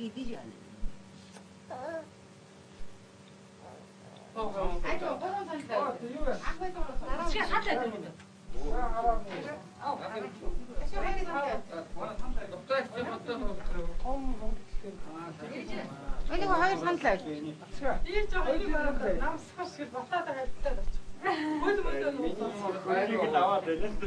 이디지 않아. 이거 하이 산탈. 일정 어디 가는데 남 사실 왔다가 했다. 이거 나와 되는데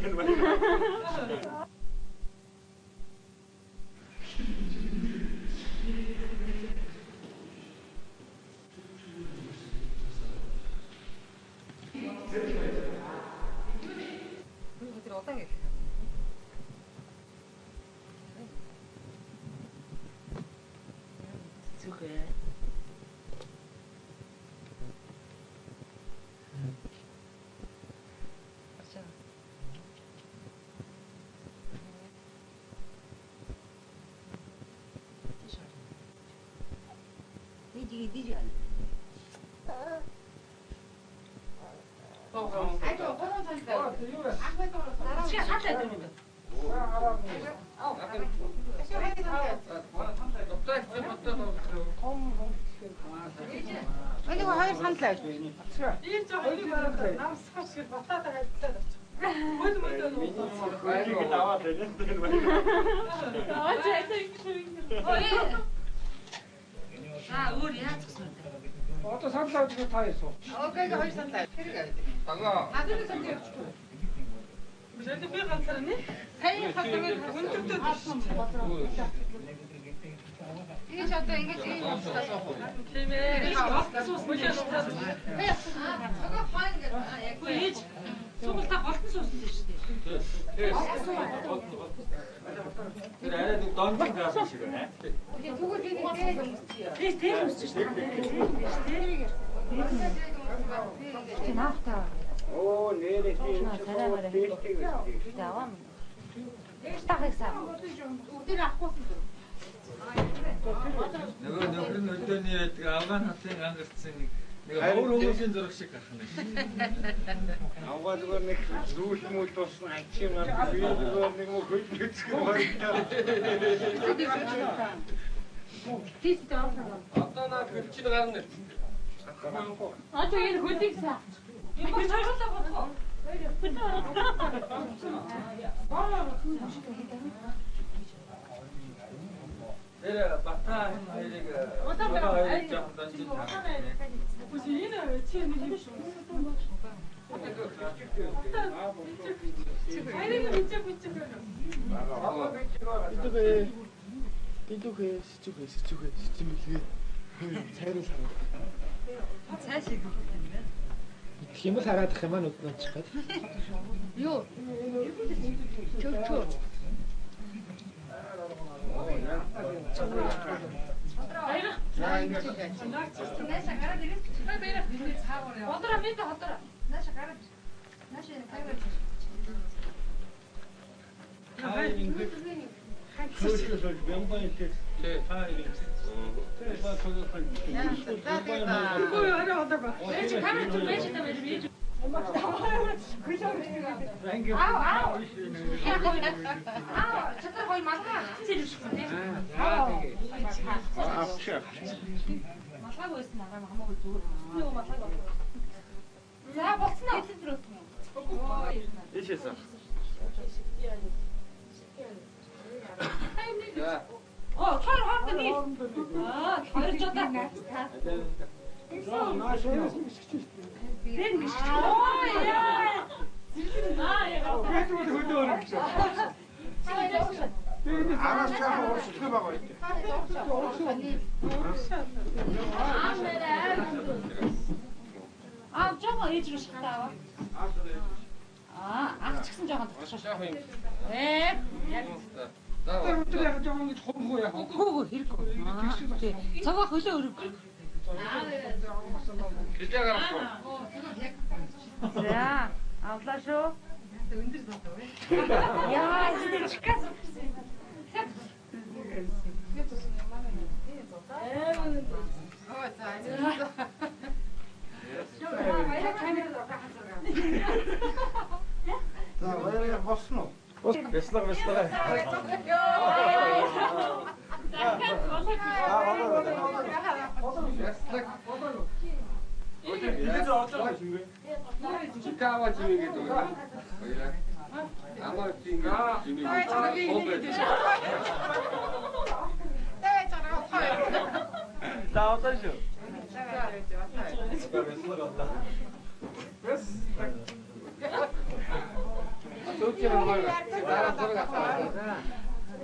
이디지 않아. 이거 하이 산탈. 일정 어디 가는데 남 사실 왔다가 했다. 이거 나와 되는데 우리야. 어떤 산탈 중에 다 있어. 그러니까 하이 산탈. 저기 왜 간사람이? 하이 산탈에 왼쪽도 이게 저도 이게 제일 재미. 속을 다 голтон суусантай шүү дээ. тэр арай нэг донжиг заасан шиг байна. 두고 주니까 Тэс тэр өмсөж шүү дээ. 나왔다. Оо нэрээ тийм 잘하네. тийм 나와. 딱 했어. нөгөө нөхөр нь өдөөний байдаг Афган хотын ангирцсан нэг ховор хүмүүсийн зураг шиг гарах нэг. авгаа зүгээр нэг зүүл мүл тусна ачимаар зүгээр нэг мөн хөлбөцгөө одоо наа хөлчид гарна. Одоо энэ хөдөлгөөс. Энэ бол цайхалтай бодох. Тэр бата хоёрыг хоёрыг жоохон донжиж таа. Үгүй энэ чи нэг юм шүү. Бидүхээ сичмэлгээ цайруу сараа. 사실 Химэл хараадах юм аа нүд чихад. 요. 저. Одороо мэд одороо. Нааша гараад. Нааша тавиад. Хөөсөл бямбай тийм таарын. Үгүй арай одоо ба. Ээж камер зүг байж та байж. Чатар гой малгай зэрэгшгүй нэ. Авчаа. Малгай байсан аа хамаагүй зүгээр. Юу малгай бол. За болцсон аа. Эцэд рүү. Ишээсаа. хоёр хоолтой нэг. Хоёр жодоо. Тэр биш. Яа. Араас чамаа уурсдаг байгаа юм. Жоо ээж рүү шатаа. Ах ч гэсэн жоохон татчихсан. Яг Одоо яг жоохон ингэ хомхоо яах вэ? 호구 hir고. 저거 흘러 өрөв. Хилээ гарах. За. Авлаа шүү. Өндөр зато вэ? Яа, энэ чикас. Оо за. За баяраа босно уу? Бяцлага. Чикава жимигээд байгаа. Баяраа. Амаа жимигээд. За одоо шүү.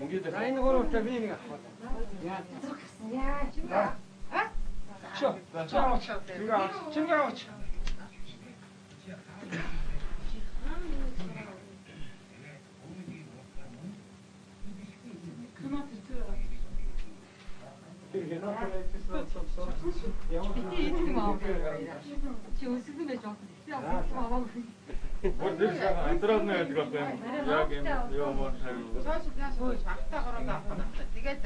Ингээд энэ гуравчаа би нэг авах. Яа, чига. Чингаач. Чи өсгөн байж байгаа. Өөр антраад нэг гэдэг байна. Яг юм юу мөн харин. Сошиалнаас хөөж автаа гороод авах. Тэгээд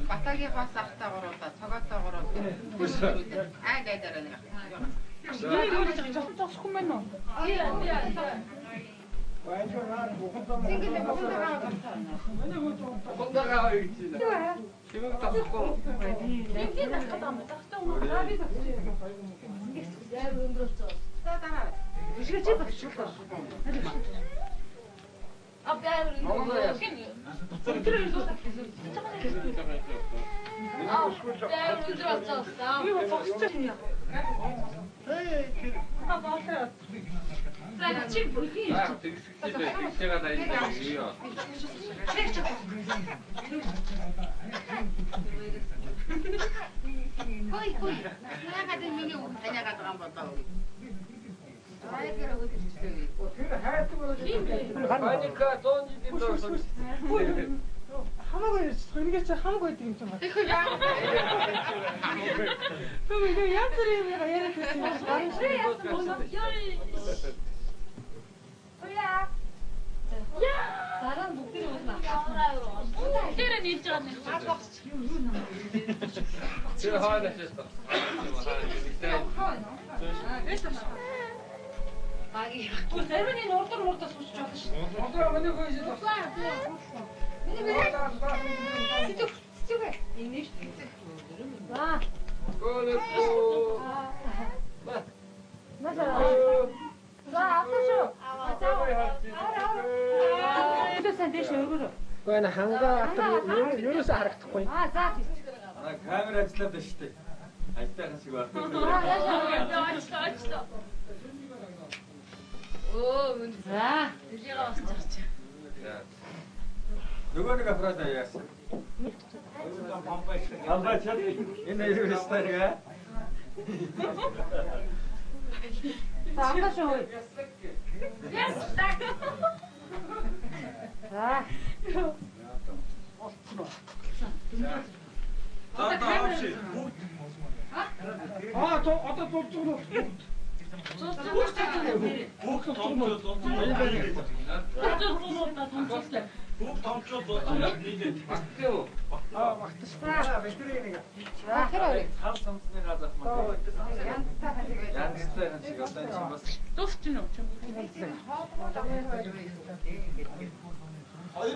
батагийнхаас автаа гороод цогоотоо гороод гайдаар нэг. Зогсохгүй мэн үү? Зингэлээ бохондоо авах. Хондагаа гэж байна. Чимэг тахгүй. Ингээд дахтаа юм. Дахтаа уу. Би яа өндрөж байгаа. Дараа. Бишгэж багчлаа. Апяар өндрөж. Би багчаа юм. Тэгсэжээ дайдаа юу. Хой. Яагаад миний үг таниагаад байгаа юм бодоо. Паника тонжид доо. Хамаагүй энэгээ чи хамаагүй гэдэг юм чинь байна. Тэгвэл яг тэр юм яриад байсан. Дараа нь бүгд уусна. Тэр нийлж байгаа нэг. Тэр хаана шээ. Баги. Тэрний нурдаа суучих жоо шүү. Одоо миний хөөж байна. Цэцэг. Инеш. За. Гөлөө. За, авчихё. Тэсэн дэш өгөрөө. Гэнэ хангаа ерөөсөө харагдахгүй. За тийм. Камер ажиллаад байна шүү дээ. Айтайхан шиг байна. Оо, за. Тэрийгээ босч байгаа. Нөгөө нэг аппарат яасан. Амбай чад. Энэ юу стайга? Таамаа шүү. За. Одоо тулцгоо. Бүх томчууд болоод нийлээд Багтаа. Багтсан. Бэтрийг нэг. хав самсны газар маа. Янзтай шиг одоо чинь бас Дуусч гинөө. хоёр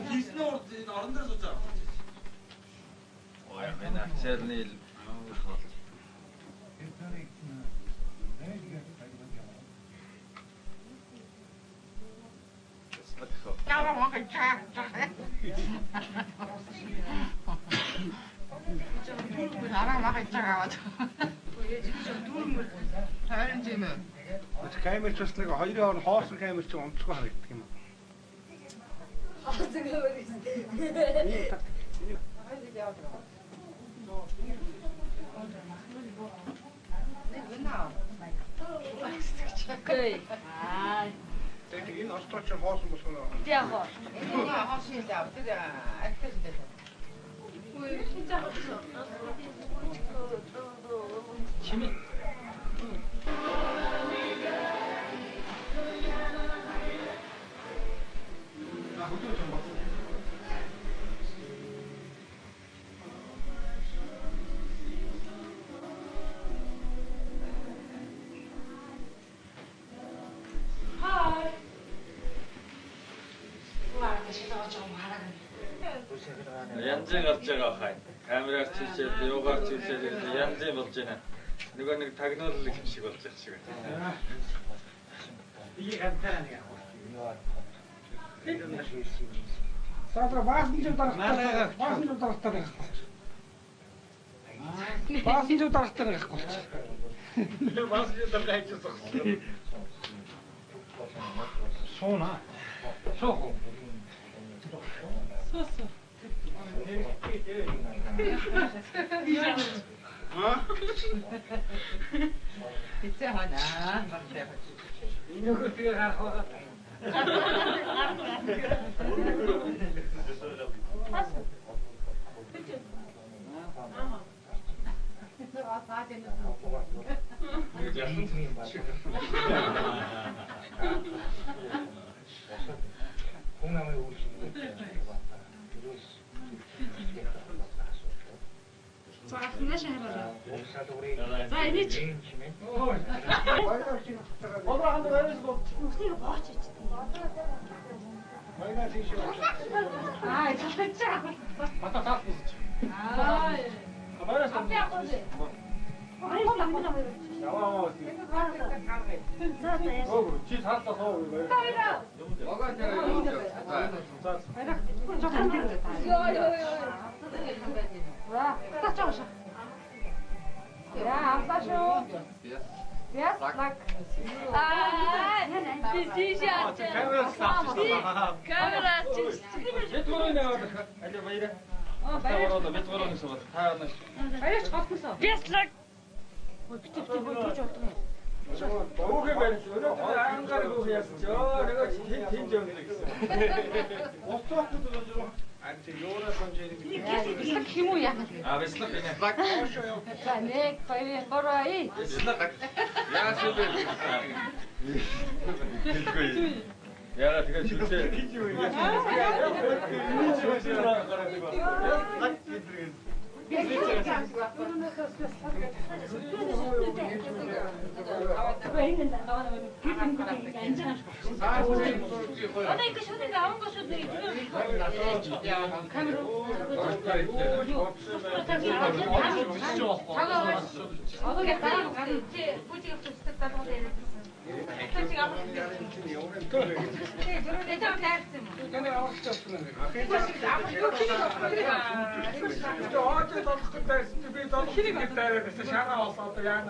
хийснээ урд энэ орон дээр сууж байгаа. Ой, энэ ачаалны Яа маа чаа. Дараа маа чаагаад. Харин тийм ээ. Камерч бас нэг хоёрын хооронд хоосон камер чинь онцгой харагддаг юм. Окей. Аа. Тэгээд энэ остро чинь хоосон босгоно. Яг гоо. Энэ хашийн даа. Тэр актер. чимээ. янз гарч байгаа хай. Камераар чилчээд, юугаар чилчээд янз болж байна. Нөгөө нэг тагнуулал юм шиг болж байгаа шиг байна. 이게 간단하네요. Саатра баасан ч дарахтаа. Баасан ч дарахтаа байхгүй. Баасан ч дарахтаа байхгүй. 마스터 가이쳤어. 소나. 소. 소스. Пицца хана. 이거 뒤에 가서 공남에 오시는 За ахнаа шахараа. 거. За энийг чи. 어디한테 가야지 뭐. Үснийг бооч ич. 마이너스 20. Аа чалчаа. 왔다 다 부서져. Аа. 마이너스 앞에 하고지. 아이고 나무나. 나와. За за яа. 지 샀다 서. Тайра. Хайрах. Жохон дээр. За, тачааш. Яа, авташо. Яс, лак. Тийшээ камера ставчихсан. камера чиж. Бэтгүүрээ наваад аль баяра. Тавараа бэтгүүрээс аваад таана. Аяач хатсан. Бяслаг. Ой, битээ битээ жоо. Өөхөө барьж өнөөдөр ангараг яасч. Нөгөө тэнж явна гэсэн. 어떻게 들어줘? 안티 요라 선제리. Бислэг хэм үү яах вэ? А бислэг гинэ. За, нэг, хоёр, гурван. Бислэг. Яасуу бэ? Хэлгүй. Яа тэгээ шүлээ. Одоо ингэ шүдэг аван го шүдэг. Одоо яг гараа чи бүжиг хөсдөг талууд яриадсан. Чи авах. Тэгээ таарсан юм. 내가 하고 싶었어. 어제 덕분에 집에 덕분에 그때 샤나 왔어 또 야나.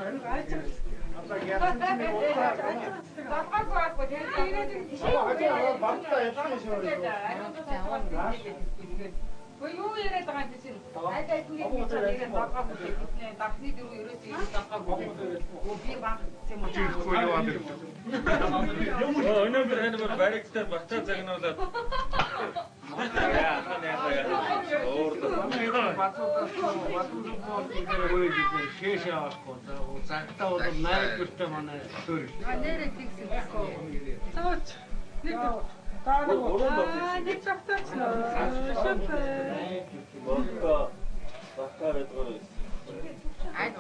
Юу яриад байгаа юм чинь? Айдаа түүний чанарыг дагаад үзээ. Дахны дөрөв ерөөсөө дагаад би баг юм уу? Өнөөдөр энэ бүр баригдтаар бацаа загнуулаад. Яа, ханаа. Оордо. 작다 오늘 날 그때 만에 소리. Нэрээ тэгсэн. Цаач. Нэг нэг чавтаач нөө. Шүпэ. Болто. Бака бэтгүүр. Айд.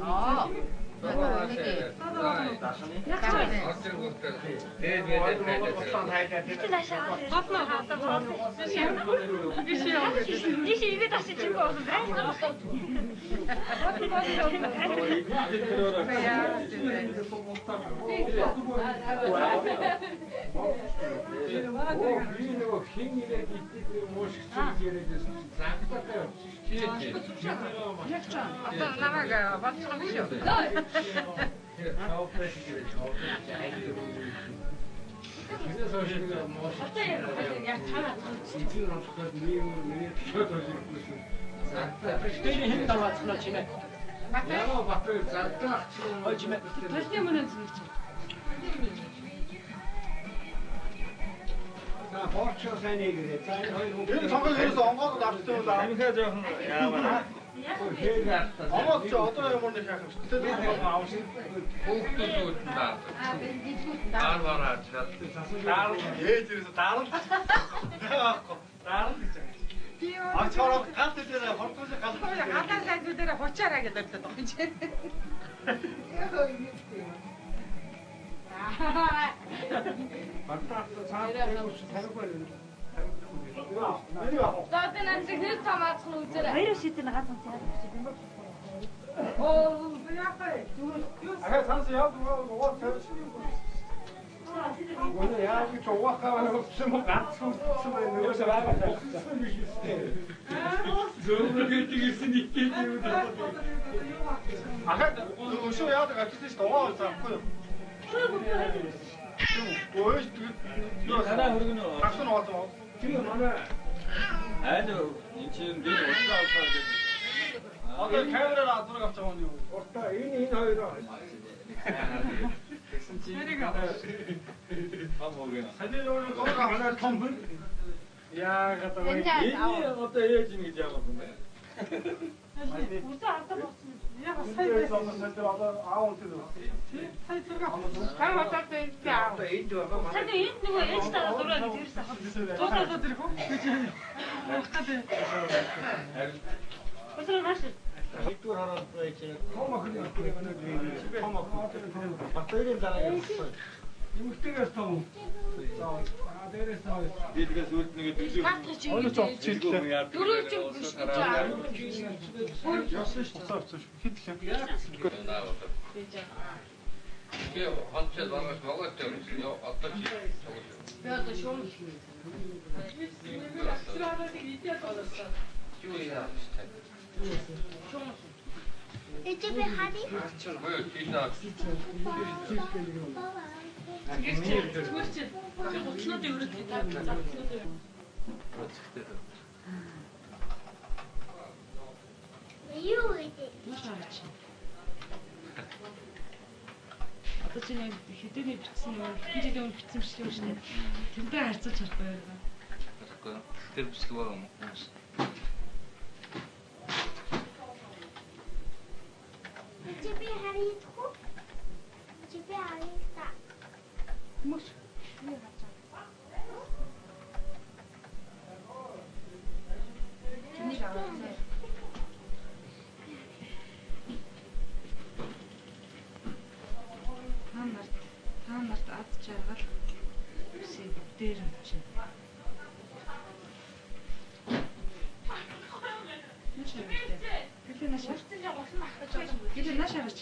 Аа. Тийш игээ тасчих юм бол Одоо намайг бодсон биш үү? Тэний хэн даваацна чимээ. Яа батэр зартаа чи чимээ. Тэрний мөн зүгч. За борчоо сайн нэгээ. За Энэ цогцол ерөөсөө онгоод авчихсан уу? Амхаа жоохон яамаа. Онгоод ч одоо юм уу нэг шахах. Тэр нэг авсан. Хүүхдүүд даа. Дарвараа чад. Ээж ерөөсөө дарал. Дарал гэж. А чороо ганц дээр хортуулж ганц. Гадаа сайд дээр хучаараа гэдэг байгаа юм чинь. батаа цаа тарихгүй. За би нанд хэд тамаадах нь үзээрэй. Баяр шийдэн ганц онц яах гэж байна. Оо, ахаа санс яав уу тавьчих. Гол яа гэж уухаа өгсөн мө ганц үтсэн байх нөгөө сараа биш үү? Зөвхөн тэгсэн итгэж юу. Ахаа өшөө яадаг ажил шүү дээ. Угаа заахгүй юу? Өөш юу хараа хөргөнө. Агсан уу? Тэр манай Айл энэ чинь би уцаа авах гэж. одоо камераар зураг авч байгаа юм юу? Уртаа энэ хоёроо. Тэгсэн чинь хамаагүй. Саний нөгөө зураг аваад том бэн. Яа гадаа. Энэ одоо ээж ин гэж яагаад юм бэ? Үзээ автаа болсон. Яг Сая одоо аав үнтэй. сая зураг Хаа хатаад байна. Сая энд нөгөө ээж таа зураг гэж ирсэн хаа. Туудаад ирэх үү? Өдөр нааш. Нэгдүгээр хараад байж том охин нэг том охин батэрийн дараа явсан. Юмхтээс том. За дээрээс тоо. Би тэгээс үлд нэг дөлөв. Гатч чиглээ. Дөрөв ч биш гэж аа. Яасан шүү дээ. Хитлээ. Би онцод баргаж могоод явсан. Одоо чи Би одоо шуум. юу яа штэ. Эцэг хари. Ой тийшээ. Юу вэ? Одоо чи нэг хэдийний бичсэн юм хэн жилийн өмнө бичсэн бичлэг юм шүү дээ. Тэрнтэй харьцаж чадахгүй байна. Тэгэхгүй. Тэр бичлэг байгаа юм уу? Эцэг хари идэхгүй. Эцэг хари та. Мөш. Чиний аваад. Таамарт ад жаргал үсээ дээр юм чинь. Гэлээ наш хараач. Гэлээ наш хараач.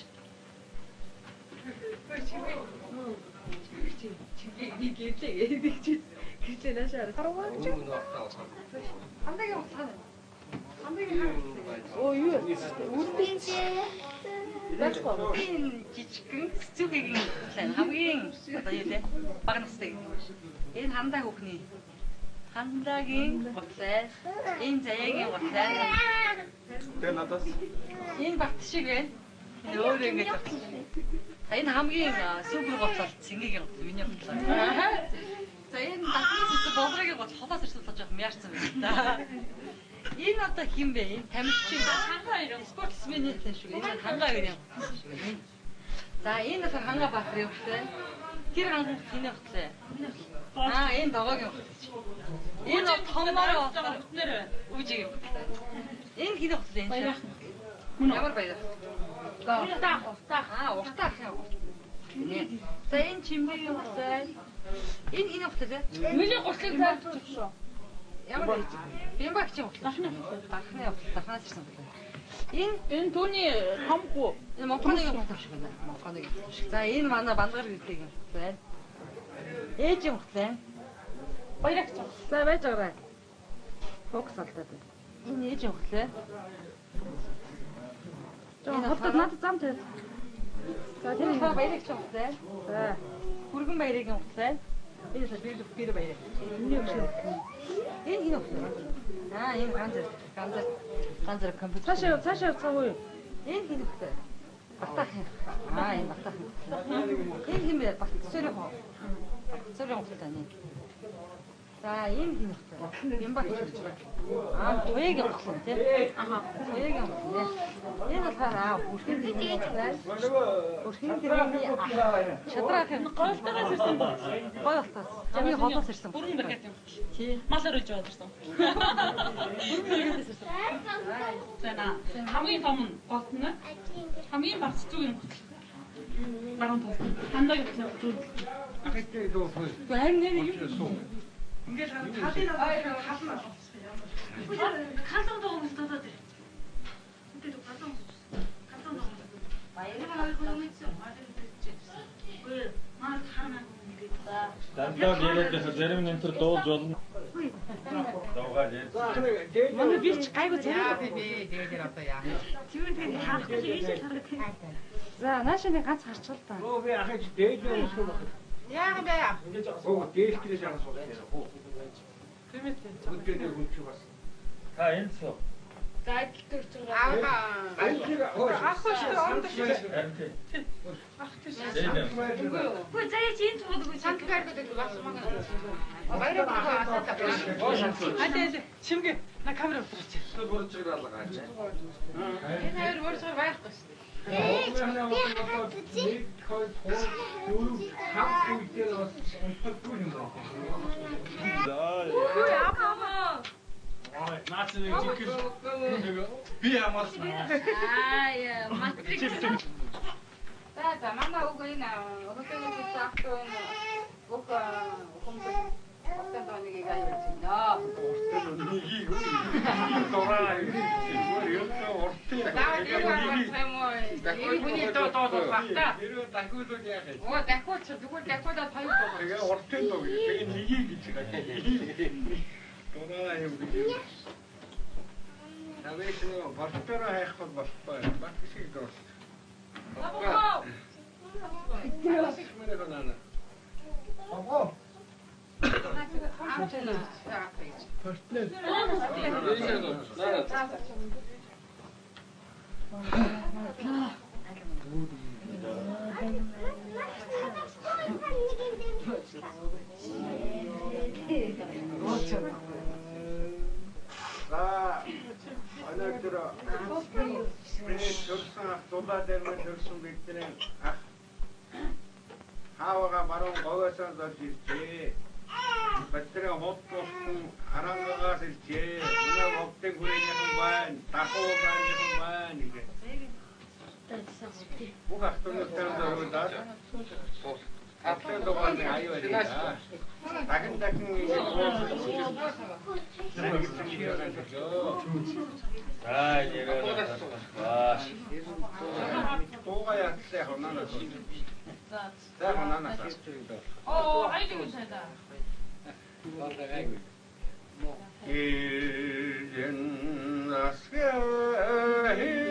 Хамдагийн утаа. Оо юу? Энэ жижигхэн зүгийн хамгийн одоо юу лээ баг настай. Энэ хандаа хүүхний хандагийн гоцай. Энэ заяагийн гоцай. Тэгээ надаас Энэ багт шиг байна. Энэ өөр ингэж байна. Энэ хамгийн супер гоцол цэнгийн гоцол миний гоцол. За энэ багт болрыг гоцол холоос ирсэн болж байгаа мяарсан байна. Энэ одоо хин бэ? Энэ тамирчин хангаа ирэн спортсмен юм шиг. Энэ хангаа ирэн. За энэ бас хангаа баахрын хөтэй. Тэр хангаа хинэ хөтэй. Энэ догоогийн хөтэй. Энэ томороо хөтнөр үжиг юм. Энэ хинэ хөтэй. Ямар баяр. Уртаа. За энэ чимгийн хөтэй. Энэ хинэ хөтэй. Миний гурлыг тайлбарлах шүү. Ямар байж? Би багч юм. Дахнаас ирсэн байна. Энэ түүний хамгүй. Энэ Монголын юм шиг байна. Монголын юм шиг. За энэ манай бандгар гэдэг юм байна. Ээж юм байна. Баярагч. За байж байгаа. Фокус алдаад байна. Энэ ээж юм байна. За хотод надад зам тавь. За тэр их баярагч юм байна. За хүргэн баярыг юм байна. Энэ л би баяраг. Энэ юм шиг. Энэ хин өгсөн. Энэ ганцэр компьютер. Цаашаа цаагүй. Энэ хин өгсөн. Батах. Энэ батах. Энэ хин бэ? Бат сөрөг. Сөрөг өгсөн. За энэ хин өгсөн. Юм баг гэж байна. Тоёг өгсөн тий. Тоёг өгсөн. Энэ болохоор бүрхэн дийгээс бүрхэн дийгний шадрах юм. Голтоос ирсэн ба. Голтоос. Хамгийн холоос ирсэн. Бүрэн бэрхет юм. Тий. Малаар үж бадарсан. Хамгийн том нь голт нь хамгийн багц зүүн баруун тал. Хандаа юу? ахихдээ дөө. Харин нэг юм. Ингээл талын хална. Халуун догоомс додоод ир. Үнтэй халуун. Халуун догоомс. Баяраа хөлмөцсөн. Үгүй маа ханаа ингээд. Дандаа яриад зарим нь энэ дуулж болно. Дуугаад яа. Манай би ч гайгүй зэрэг. би тэгээд одоо яа. Тэгвэл тэгээд харахгүй ийшээ харагдав. За наашаа нэг ганц харчихвал та. Оо би ахаж дээж өсөх байх. Яагаад бэ? Оо дээшлээс яах вэ? Тэмээ. Үдгээр хүч бас. Та энэ суу. Зайдл төрж байгаа. Аахгүй шүү дээ. Үгүй заяа чи энэ цогод үгүй Сант байдаг бас мага. Баяраа асаатаа. Хадаа чимгээ на камера утгач. Бүрж ирэалаа гаач. Энэ хоёр өөрсгөр байхгүй шүү дээ. Үгүй апаа. Наач нэг жигэл би амарсан. Аа матрикс. За манай уг энэ хотелд таахтуу энэ уг хүмүүс хотелд нэг аяж байна. Дораа юу уртын. Иргэний тоо багта. Дахиулууд яах вэ? Оо дахиуч зүгээр дахиудаа таяр доо. Тэгээ уртын доо гэж. Тэгээ нэгийг гэж байгаа. Дораа юу гэж. Навэс нөө бортоор хайх болохгүй. Бат шиг доо. Абоо. Абоо. Аачна. За өнөөдөр миний төрсөн дулаа дээр мөн төрсөн бидний ах хаавга баруун говьосоо зорж иржээ. Батрын хот болсон арангагаас иржээ. Манай ховтын хүрээний байна, дахуу байна байна гэх. Бүх автомобилтэй зориулаад автомобиль дугааны аюу яриа. Дахин Аа яриа. Бааш. Тууга яатсаа хоноо. За хоноо. Оо айгүй сайда. Ирэн асгая.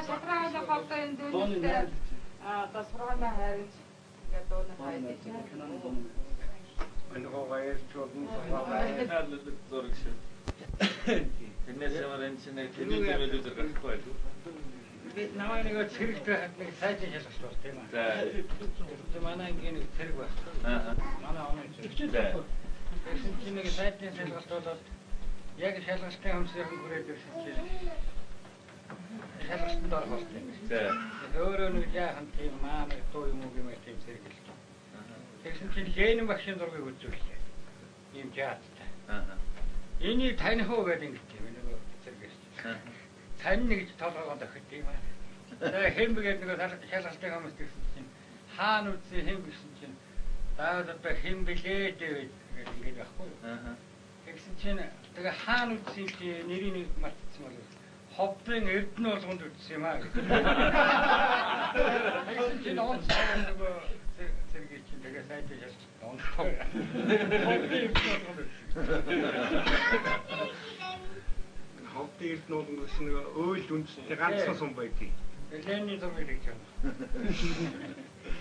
шатраа хавтаа энэ дүүнтэй тасрана хайрч ингээд дууны хайж. Энэгаа ярьчихвол зураг шиг. Тэрнээс ямар энэ чинь нэг телевизээр мэдүүлэр гарахгүй байлгүй. би намайг нэг цэрэгтэй нэг сайжин шалгаж байна тийм үү. За. Манай ингийн нэг цэрэг байна. Манай оноо цэрэг. Тэгсэн чинь нэг сайжин шалгаж болоод яг шалгалтын хүмүүсийн хүрээд ирсэн чинь шалгалтанд орох юм. За. Өөрөө нэг яахан тийм маань тоо юм уу гэмээр тийм цэрэг л. Тэгсэн чинь Ленин багшийн зургийг үзүүллээ. Ийм жааттай. Энийг таних уу гэдэг юм тийм нэг цэрэгээс. Тань нэг толгойгоо дахид тийм аа. Тэгээ хэмбэгээд нэг шалгалтын хүмүүс гэсэн чинь хаана үгүй хэм гэсэн чинь даад одоо хэмбэлээ гэдэг ингэж байхгүй юу. Тэгсэн чинь тэгээ хаана үгүй чи нэрийг нэг мартсан бол ховдын эрдэнэ болгонд үтсэн юм аа. Тэгсэн чинь онцгой нэг зэрэг чинь тэгээ сайтай шалж онцгой. Ховдын эрдэнэ болгонд ховдын эрдэнэ болгонд гэсэн нэг өөл үндэстэй ганцхан сум байдгийг. Ленин зургийг гэж байна.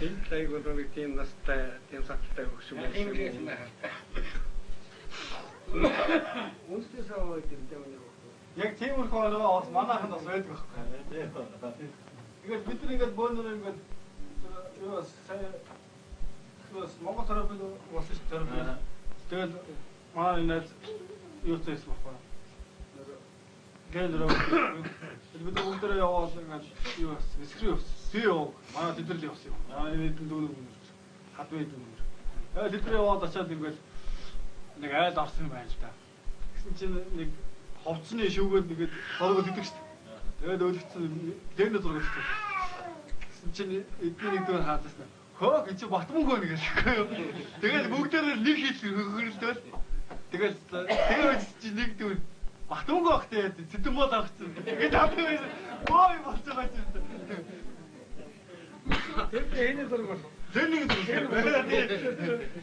Энэ тайгууд нэг тийм настай, тийм сахалтай өгч юм байна. Үндэс аваад юм дээ. Яг тиймэрхүү оноо бас манайханд бас байдаг байхгүй. Ингээд бид нар ингээд бөөнөр ингээд юу сая Монгол төрөв бас их төрөв. Тэгэл манай нэг юу цэс байхгүй. Гэлрөө бид өндөрөө яваад ингээд юу скрив CEO манай тэдэр л явсан юм. Манай нэгэн дүүнэг хад байд юм. Тэдэр яваад очиад ингээд нэг айл орсон байна л да. Гэсэн чинь нэг ховцны шүүгээд нэгэд хоргол идэг шүү дээ. Тэгээд өлгцэн дэнэ зураг шүү дээ. Гэсэн чинь эдний нэг дүүр хаадсан. Хөө гэж батмөнгөө нэг хэлэхгүй юу. Тэгээд бүгдээрээ нэг хэл хөрөлдөөл. Тэгээд чинь нэг дүүр батмөнгөө ахтай цэдэн бод авчихсан. Тэгээд тавтай бой болж байгаа юм. Тэгээд энэ зураг бол дэнэ зураг.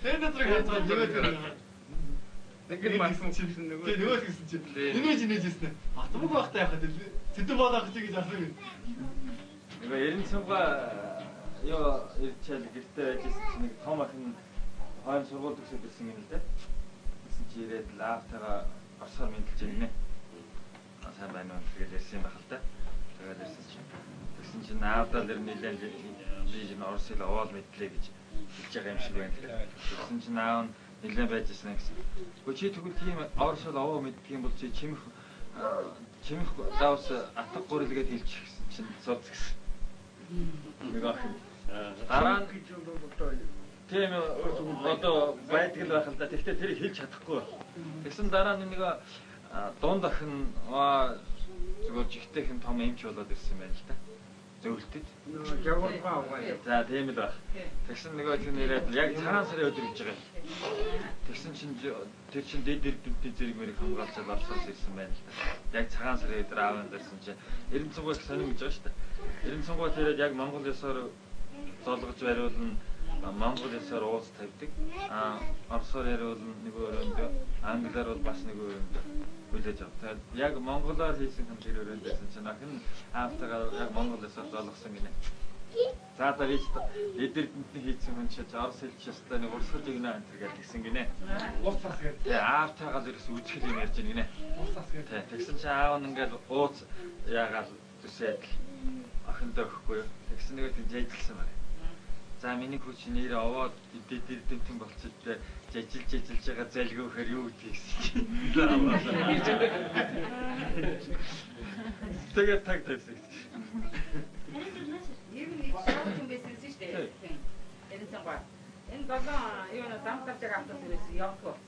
Дэнэ зураг хацгаа тэгээд ингээд масан чинь нөгөө нөгөө гэсэн чинь инээж инээжсэн. Батмөнгөө ахтай яхад цэдэн бод авчих гэж асуув. Нөгөө Эрен цанга ёо ирчээл гэртээ байжсэн чинь нэг том ахын хойно сургууль төгсөөд ирсэн юм л дээ. Гэсэн чи ирээд лаавтайгаа орсоор мэдлж ирнэ. Сайн байна уу тэгээд ирсэн юм байна л да. Тэгээд ирсэн чинь тэгсэн чинь наавдаа л нэлээд би энэ орсыг овоол мэдлээ гэж хэлж байгаа юм шиг байна. Тэгсэн чинь наав нэлээд байжсэн гэсэн. Гэхдээ чи тэгвэл тийм орсол овоо мэддэг юм бол чи чимэх давс атга гурилгээд хэлчих гэсэн чинь цоц гэсэн. Нэг ах. Дараа нь тийм одоо байдаг л байх л да. Тэгтээ тэрийг хэлж чадахгүй. Тэгсэн дараа нь нэг дунд охин зүгээр жигтэйхэн том эмч болоод ирсэн байна л да. Зөвлөлтөд. Жаваргаа аваа. За тийм л баг. Тэгсэн нөгөө тийм нэрээд яг цагаан сарын өдөр гэж байгаа. Тэгсэн чинь тэр чинь дэд зэрэг мэрийг хамгаалцаад орсоос ирсэн байна л да. Яг цагаан сарын өдөр аавын дэрсэн чинь Эрен цугаас сонирм гэж байгаа шүү дээ. Эрен цугаас ирээд яг Монгол ёсоор золгож бариулна. Монгол ёсоор уулз тавьдаг. Орсоор яриулна нэг өрөөндөө, англиар бол бас нэг өрөөндөө хүлээж авах. Тэгээд яг монголоор хийсэн юм тэр өрөөнд байсан чинь ахын аавтайгаа яг монгол ёсоор золгосон гинэ. За та вич эдэрдэнтний хийсэн хүн чинь орс хэлж ястаа нэг урсгал игнэ энэ гэж гисэн гинэ. Уусаас гээд. Тэгээ аавтайгаа зэрэгс үжихэл юм ярьж гинэ. Уусаас гээд. Тэгсэн чинь аав нь ингээд ууц яагаад төсөөд ахиндаа өгөхгүй юу. Тэгсэн нэгэ тийм жийдэлсэн байна. За миний хүү чи нэр овоод эдэрдэнтэн болчиход жижилж байгаа залгиөхөр юу гэдгийг чинь. Тэгээд таг тавьсан. Ер нь их шоуч юм байсан шүү дээ. Энэ цанга. Энэ багаа юу нэ дамтарч байгаа автос байсан явах.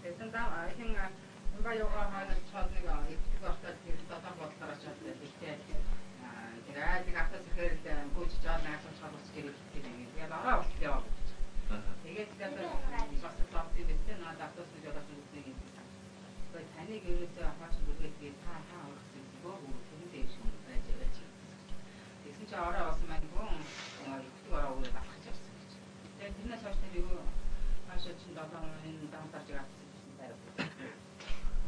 Тэгсэн даа хин ингээ яваа хаана чад нэг их багтаа тэр татан бодлоо чадтай тэгтээ. Тэгээд нэг автос ихээр гүйж жаад нэг асууж байгаа ч гэрээ хэлдэг юм. Тэгээд араа болт яваа. Тэгээд бас тавтыг битээ надад автос гэж бодож үзсэн юм. Тэгээд таныг ерөөсөө хаач бүлгээд та орсон боо тэндээ шүү байж байж. Тэгсэн чи араа бас маань гоо их араа уу авах гэсэн гэж. Тэгээд тэрнээс хойш тэр юу хаашаа чин дадаа энэ дамтарч авсан байсан байр.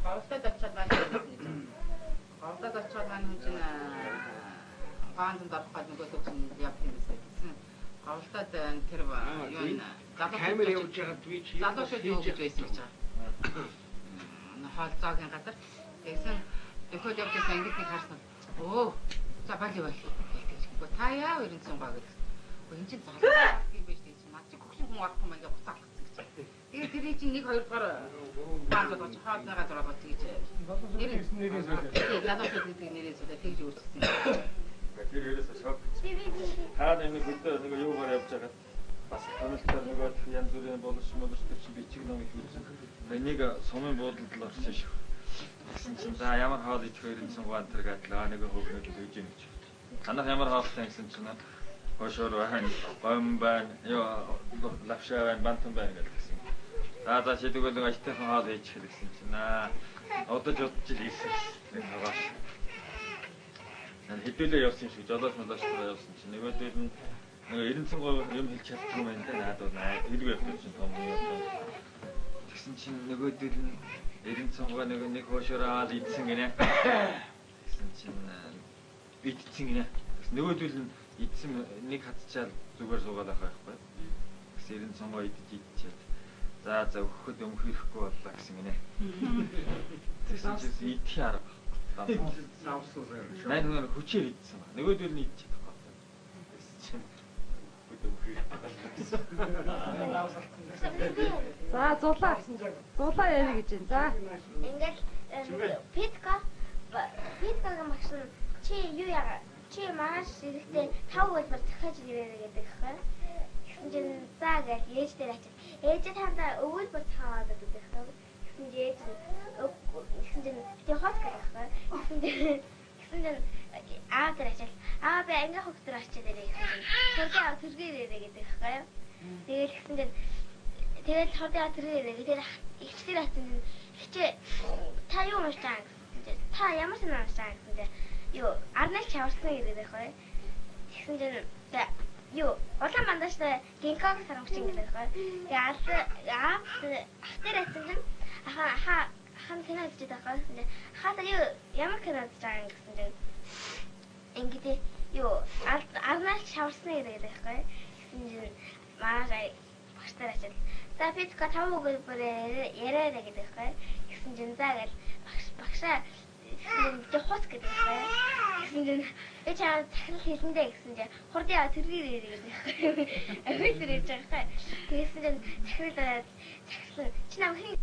Баастад очиад байна. Говдод очоод маань чинь гаанданд орох гал нөгөө чинь явдаг юм гэсэн. Говдод тэр юу камер явуулж байгаа твич залуучууд юу гэж байсан гэж байгаа. Хаалцаагийн газар тэгсэн өхөд явчихсан ингэж нэг харсан. Оо за бали бай. Тэгчихгүй та яа өрн цунгаа гэдэг. Энэ чинь залуу юм биш тийм над чи хөгшин хүн орох юм ингээ уцаах гэсэн гэж. Тэгээ тэрий чинь 1 2 дугаар баандад очиж хаалцаа газар аваад тэгж. Залуучууд гэдэг нэрээс үдэ тэгж өөрчилсөн. Тэр ерөөсөө шок. Хаад энэ хөдөө нэг юугаар явж байгаа. Бас томилтоор нөгөө янз бүрийн боловсрол төр чинь бичиг ном их үзсэн. Энийг сумын буудалд л орсон шүү. Гэсэн чинь за ямар хоол идэх хоёрын цугаан тэр гадлаа нэг хөөгнөд өгж юм гэж. Танах ямар хоолтой гэсэн чинь хошоор байна, гом байна, ёо лавшаа байна, бантан байна гэсэн. За шийдвэл нэг ажтайхан хоол хийчих гэсэн чинь удаж удаж л ийсэн. Нэг хагаш. Хэдүүлээ явсан шүү. Жолооч молооч явсан чинь нөгөөдөл нь 90% юм хэлж чадчих юм байна да надад хэрэг явдаг чинь том юм. Тэгсэн чинь нөгөөдөл нь 90% нэг хоошороо идсэн гинэ. Тэгсэн чинь идсэн гинэ. Нөгөөдөл нь идсэн нэг хатчаал зүгээр суугаад байх байхгүй. Тэгсэн 90% идчихээд. За өгөхөд өмхөхгүй боллоо гэсэн гинэ. Тэгсэн чинь идэх арга. Сайн хүн хүчээр идсэн ба. Нөгөөдөл нь идчих. За зулаа яа гэж юм. За. Ингээд Питкагийн багш нь чи юу яа? Чи маш хэрэгтэй 5 хэлбэр захиаж ирээрэй гэдэг хэ. Гэсэн чинь за гэж ээжтэй очив. Ээж тандаа өгүүлбэр цаагаад гэдэг хэ. Гэсэн чинь би хот гэх хэ. Гэсэн чинь аавдар очив. Аа би анги хөвтөр очиж ирээ гэсэн. Төргөө төргөөрэй гэдэг хэ. Тэгээд гэсэн чинь тэгээд төргөө төргөөрэй гэдэг ихчдэр хатсан хичээ та юу маш таа гэсэн. Та ямар санаа маш таа гэсэн. Юу арнал чаварсан гэдэг хэ. Тэгсэн чинь юу улаан мандаштай гинког сарамчин гэдэг хэ. Ахтер хатсан чинь хан кино үзэж байгаа хэ. Хата юу ямар кино үзэж байгаа гэсэн чинь ингээд юу арнал чаварсан гэдэг хэ. Тэгсэн чинь манай багштар очил. За бид ка 5 үг яриараа гэдэг хэ. Тэгсэн чинь за гэл багшаа хот гэдэг хэ. Тэгсэн чинь би чамд захирал хэлэндээ гэсэн чинь хурдаа тэргээр гэдэг хэ. Ахил ирж байгаа хэ. Тэгсэн чинь захирал чи нам хин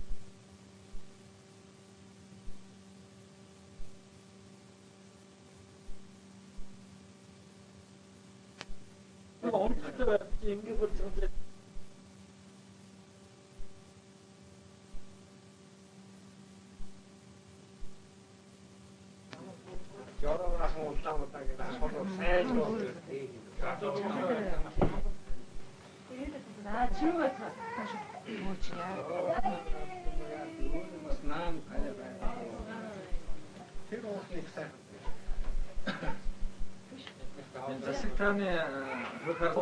Ингээд болж байгаа. Жорооноос улаан гэдэг асуулт сайн байна. За чимээ тааш мууч яа. Наам калай байна. Тэр уусны сайн. Засаг тааны хөхөр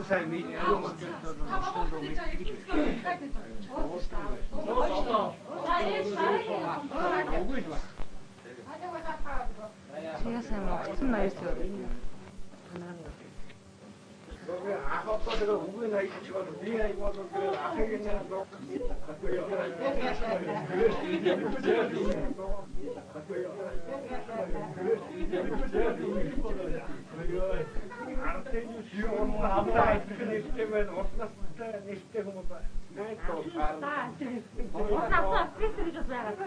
сайн миний Сега сайн огцон ноёс юу. ахалтаа үгүй найж чигээр би айвал тэр ахыг нэр лок. Артен юу хамраа ихнэстэмэн орснастай нэстэ хүмүүс найт тоо. Орнасаа пресэр гэж байгаа.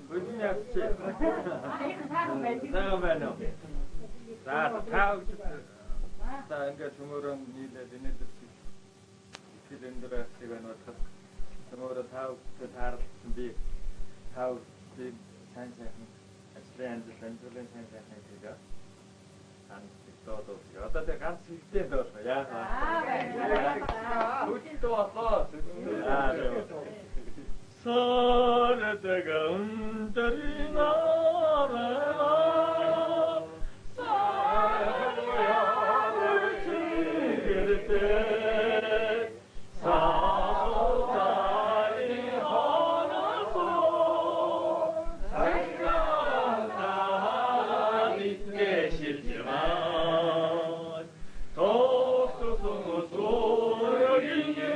Өдний явчих. Сайн байна уу? За тав. За ингээд төмөрөн нийлээд инээдэр итгэл өндөрөсийг ануудах. Төмөрө тав таарсан би тав би сайн ажлын амжилтын сайн хийгээ. Одоо тэг ганц хэлтэй доор яахаа. Үгүй доосоо. Сонэтэга унтаринараа саахуяарчигэртэ саахутари хонасоо сангатаанитгэ шилжмаа тоососомосоорогингэ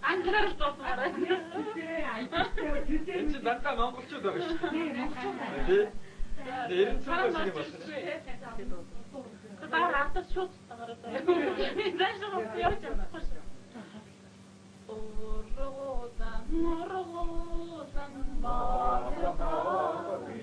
Англиар тоосмаар. Энд чинь дандаа монголчууд байгаа шүү дээ. Тий. Нэрэн цогцол юм байна. Таар автас шууд тагараа. Дэшээ явж байгаа. Оргодан баатари.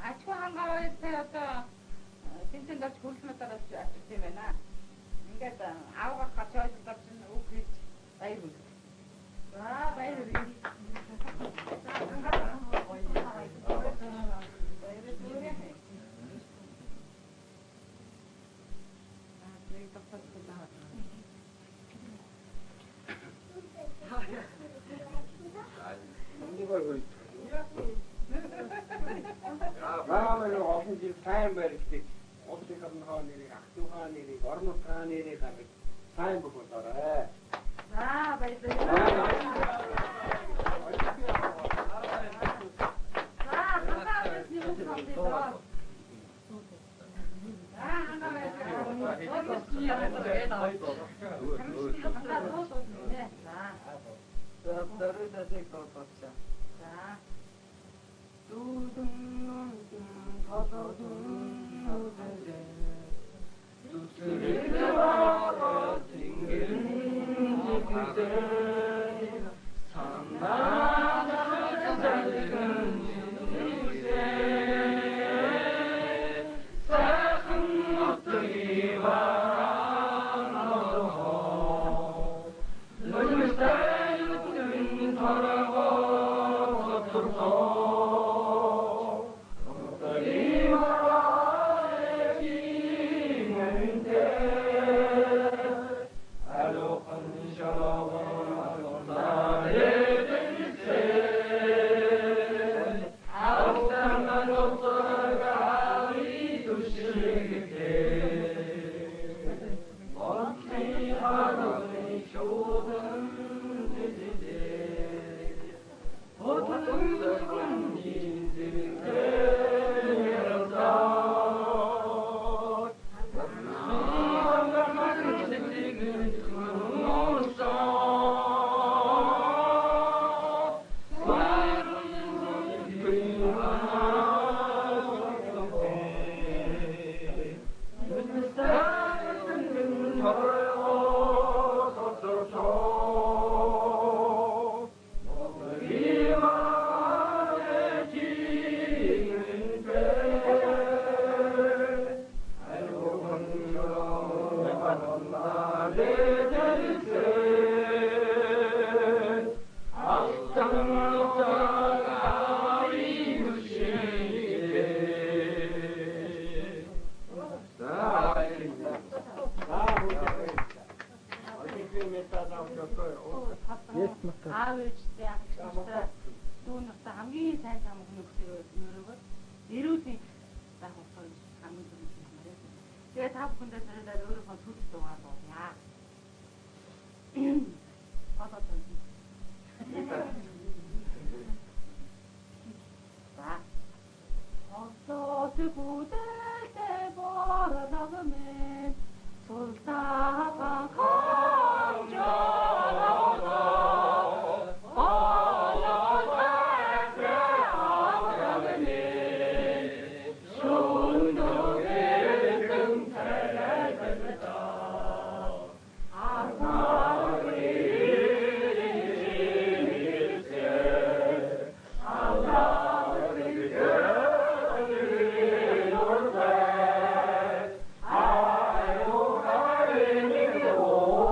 Ачгүй хангаваатай одоо тэнцэн дорч хөлмөд орж очиж юм байна. Ингээд аавгах гэж ойлголоо чинь үг хийж баяр үз. За баяр үз. Баамын олон жил сайн баригддаг. Улсын орноо нэрийг, ах トゥ ухааны нэрийг, орон нутгийн нэрийг гаргаж сайн бөгөөдөрөө. За баярлалаа. Аавчтай ахчтай дүүнэртэй хамгийн сайн зам нөхөрөөгөө эрүүлийн байх ухаан хамгийн түрүүнд хэлмээр. Тэгээ та бүхэндээ зэрэг өөрийнхөө төлөв дуугаар дуулъя. Одоо За. Осоо бүдэлтэй бородогмэн султаан Oh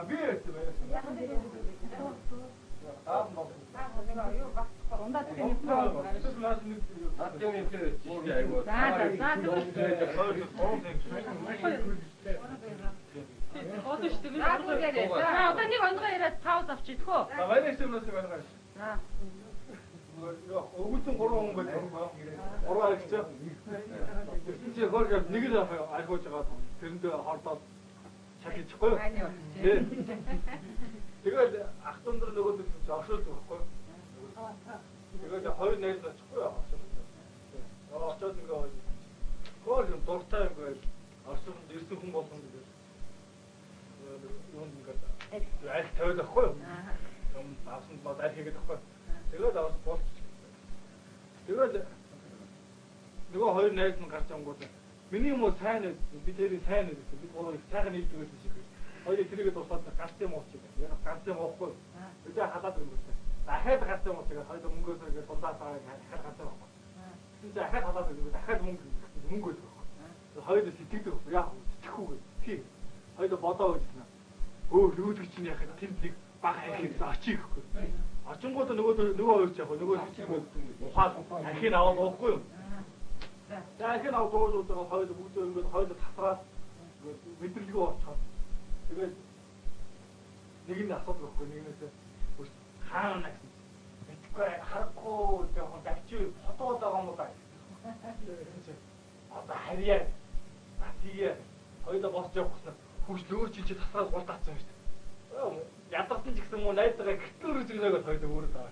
Би ярьсан байна. Одоо нэг онгоо яриад пауз авчихдгөө. Баярын стимулс байгаа. Өгүүлсэн 3 хүн байдаг. 3 агч. Чи хөргөж нэг л аргууж байгаа. Тэрэндээ хордоод шалчихгүй. Тэгээд ах дундэр нөгөө зогсоод байхгүй. Тэгээд хоёр найз очихгүй яа. Очоод ингээ хөөж дуртай ингээл орсонд ирсэн хүн болсон гэдэг. Юунд ингээ аль тавьд ахгүй юу? Том авсан бод аль хийгээд ахгүй. Тэгээд аваад болчих. Тэгээд нөгөө хоёр найз нь гарч ангууд миний юм уу сайн ээ би тэрийг сайн ээ би гоо сайхан нийлж байсан шиг. Хоёул тэрийгээ дуусаад ганц юм уучих. Яг ганц юм уухгүй. Өдөө халаад өнгөрсөн. Дахиад ганц юм уучих. Хоёул мөнгөөс ингээд дулаасаа дахиад ганц юм уухгүй. Дахиад халаад өнгөрсөн. Дахиад мөнгө өгөх. Хоёул сэтгэдэг. Яг сэтгэхүүгээ. Тийм. Хоёул бодоо үзсэн. Лүүдгч нь яхад тэнд нэг бага хийхэд очиж ихгүй. Очингууд нөгөө хоёр ч яг нөгөө ухаад ахыг аваад уухгүй юу? За ахыг аваад ууж байгаа хоёул бүгд ингээд хоёул тасраад мэдрэлгүй болчиход. Тэгээд нэг нь асуудал байхгүй нэгнээс хаана гэсэн. Мэдгүй харахгүй жоохон давчиг фотоод байгаа юм байна. Одоо харьяа батигээ хоёул босч явахсан хөвч нөгөө чи тасраад гол таацсан юм шүү дээ. Ядарсан ч гэсэн муу найзгаа гэтлүүр үзэгнэгээ хоёул өөрөө таа.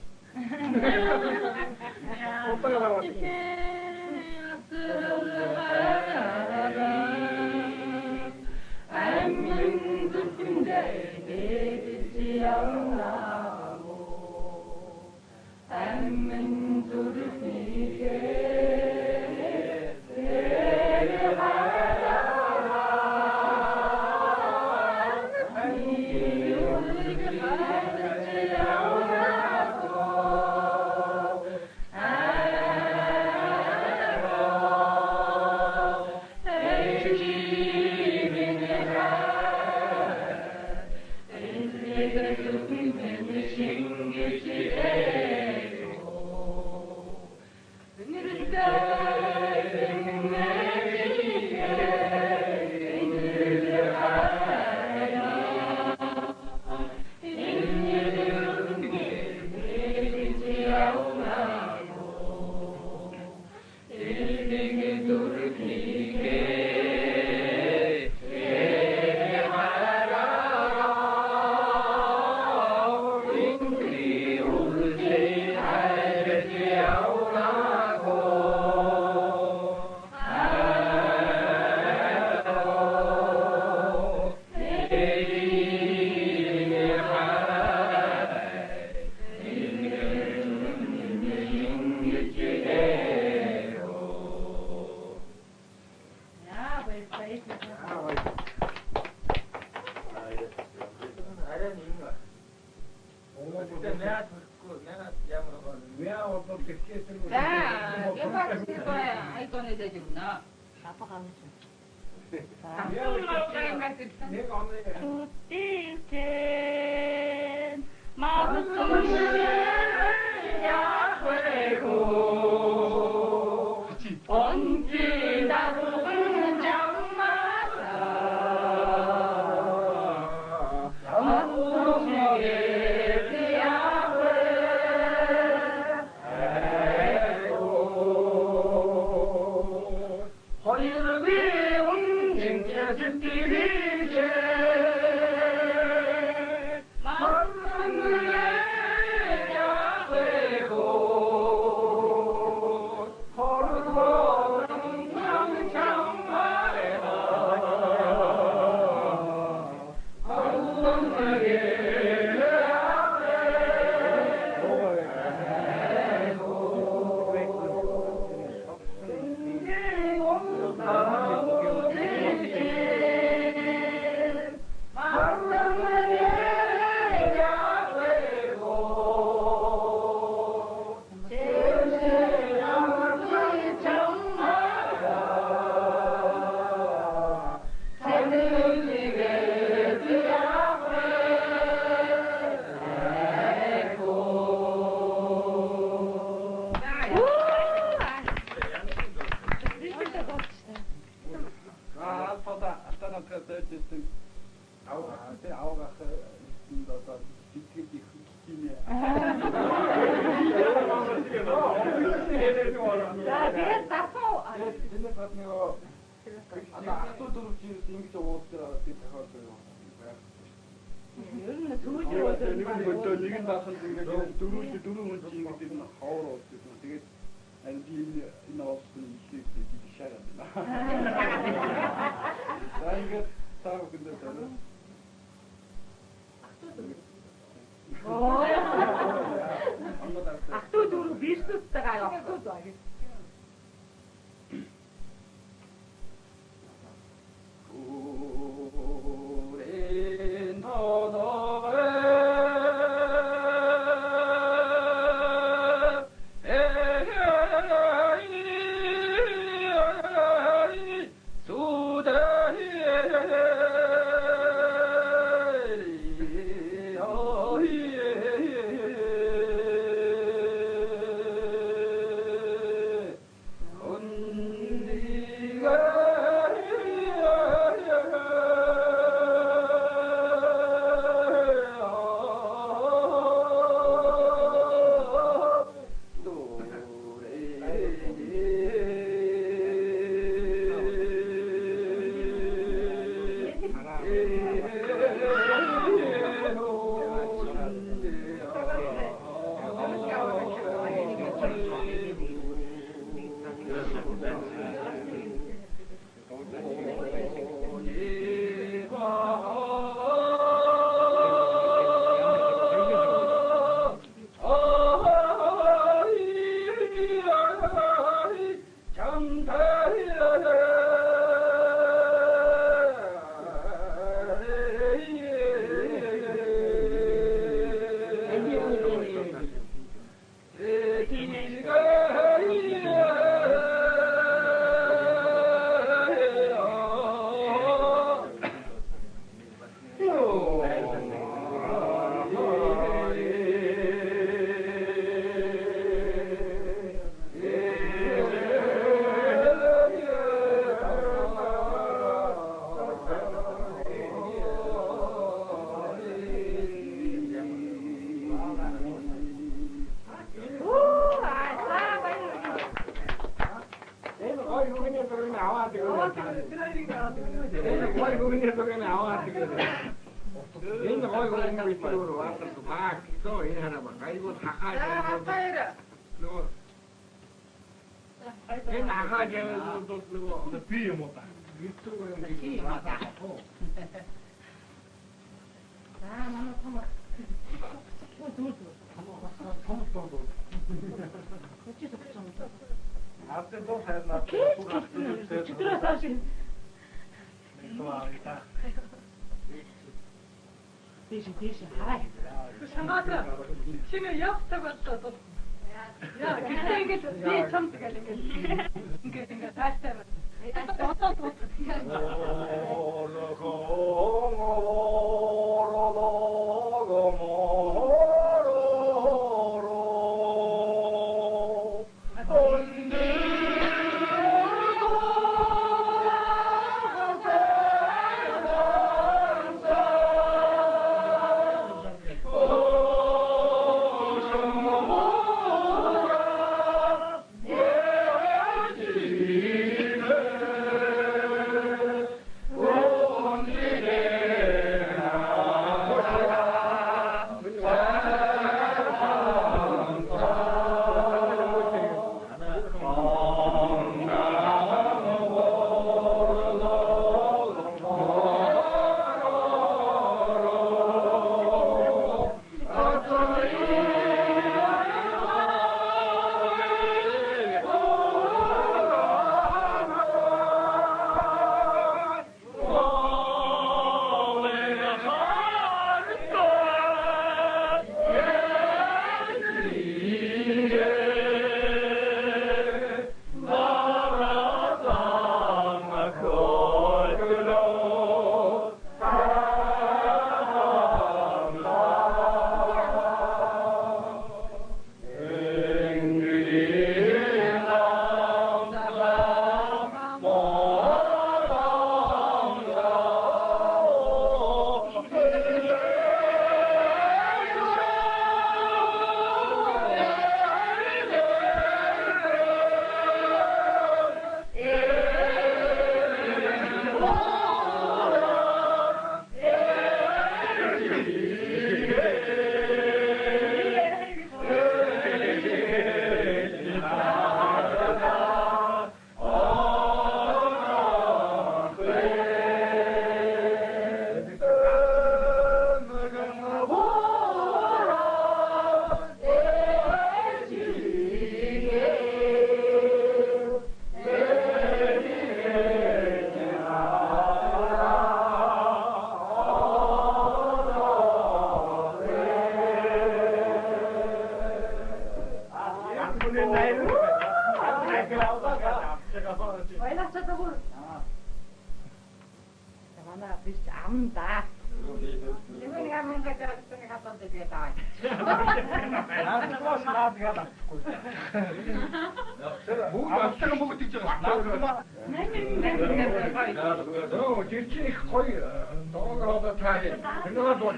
авах одоо сэтгэл их хийнэ. Тэгээд давхаа. Энэ гаднаа ахтуу дөрвч ингэж уулзаад тийм тохиолдол юм. Ер нь түрүүж нэг нь бахан тэгээд дөрвөн хүн чинь ингэж энэ ховор уулзсан. Тэгээд энэ оолсон их шаараад байна. Тэгээд таа гэдэг нь ахтуу дөрөв биштэйгээ явахгүй заа гэж. Тийш хараа. Сангаата. Чиний явтаа боллоо. Яа, ингэж би цамт гэл ингэ тааштай байна. Oh, биш амда. Нэг аман гэдэг нь хатаад байгаа даа. Наас наад гадаа. Бүгд гэж байгаа. Оо, жирчэн их гоё доогоороо таа. Нөгөө бол.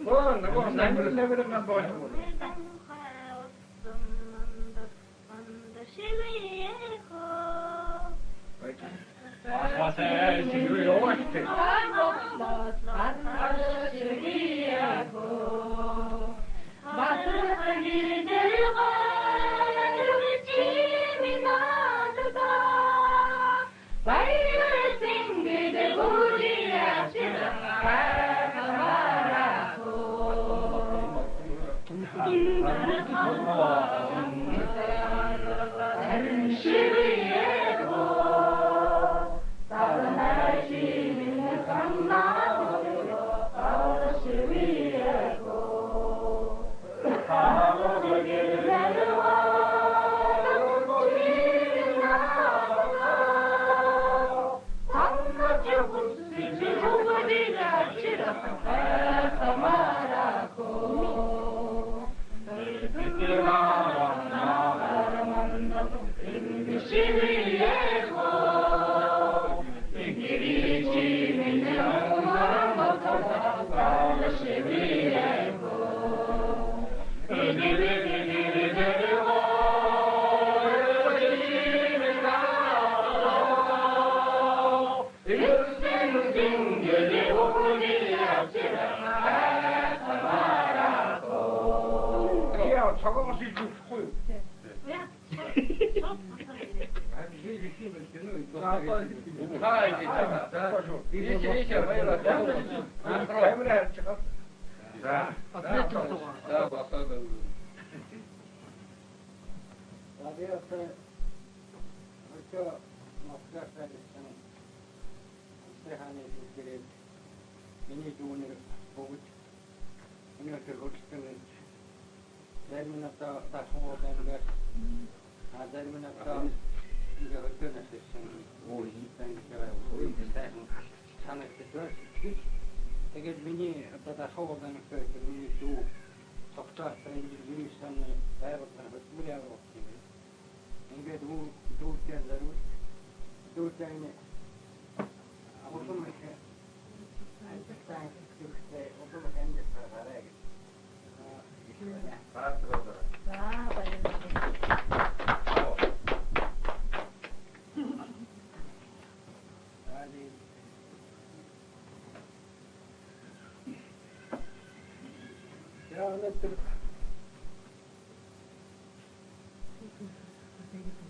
Оо, нөгөө намэр ган боо. Тэгээд миний одоо дахиад миний дүү тогтоох энэ санаа байгаад хөтмөр явах юм. Ингээд дүүтэй зарвал дүүтэй авахгүй мэт айлттай дүүтэй одоо хэмжээ хараа гэж.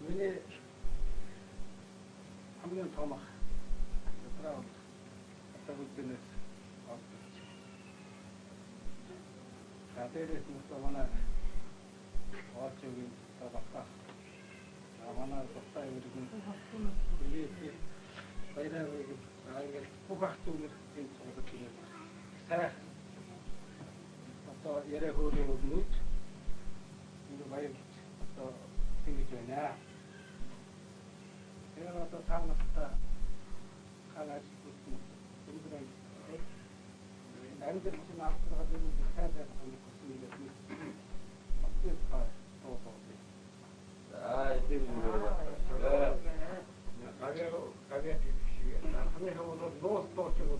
Миний хамгийн томох задраа атагууднаас авчих. Хатэрээс мустамана очгийн табака. Амана тохтой иргэн. Тэгээд баярыг аяг бүхахтүүнэр энэ цогцолт юм. Сарах одоо ярэ хөөрөө өгнөд энэ баяр одоо тэгж байна. Тэр одоо таамагта халаас бүсэн өндрэй. Амьд чинь автораад энэ хайртай хүмүүс юм. Апдейт хаа тоо. Тэр юм. Агай хамгийн хаваа доос тоочгоо.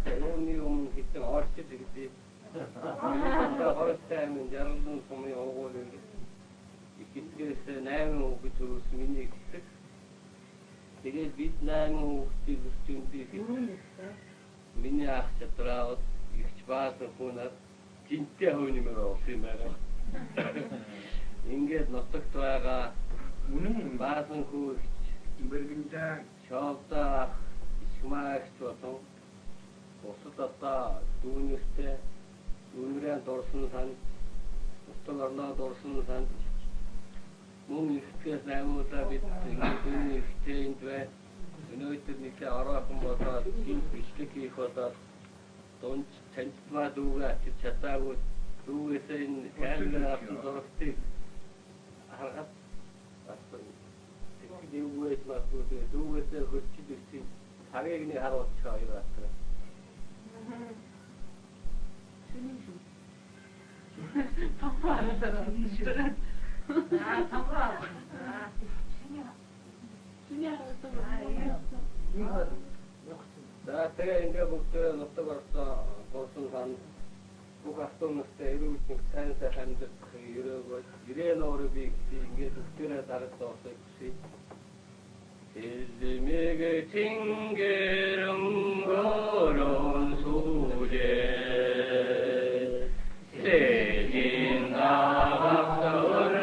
태우니 오면 그때 어렸을 때 그때 어렸을 때면 여러분 보면 오고 이렇게 나는 오고 들었으면 이렇게 되게 빛나는 옷이 준비 миний ах чадраа их баасан хүнээр гинтээ хөвнөмөр олсомээр ингээд нутагт байгаа үнэн баасан хүү мэрэгэнтэй шоолдоо исмаагч болон бусад одоо дүүнэртэй дүүнрийн дурсан санд утган орноо дурсан санд мөн ихтгэс наймуудаа бид ингээд дүүний ихтэйнд бай өнөөдөр нэг ороохон болоод тийм бичлэг хийх болоод дунд таньдмаа дүүгээ ачиж чадаагүй дүүгээсээ энэ камераар зурагтыг харахад басна. Дүүгээс магадгүй дүүгээсээ хөрчиж ирсэн цагийг нэг харуулж хоёр байна. За тэгээ ингээд бүгд нутаг орсон сан бүх автомобилтэй ирүүл сайн хандах ирээн ороо би ингээд бүгдээрээ дараад доосоо хүсье. элмеге 팅게름 거론 소재 세진 나박서를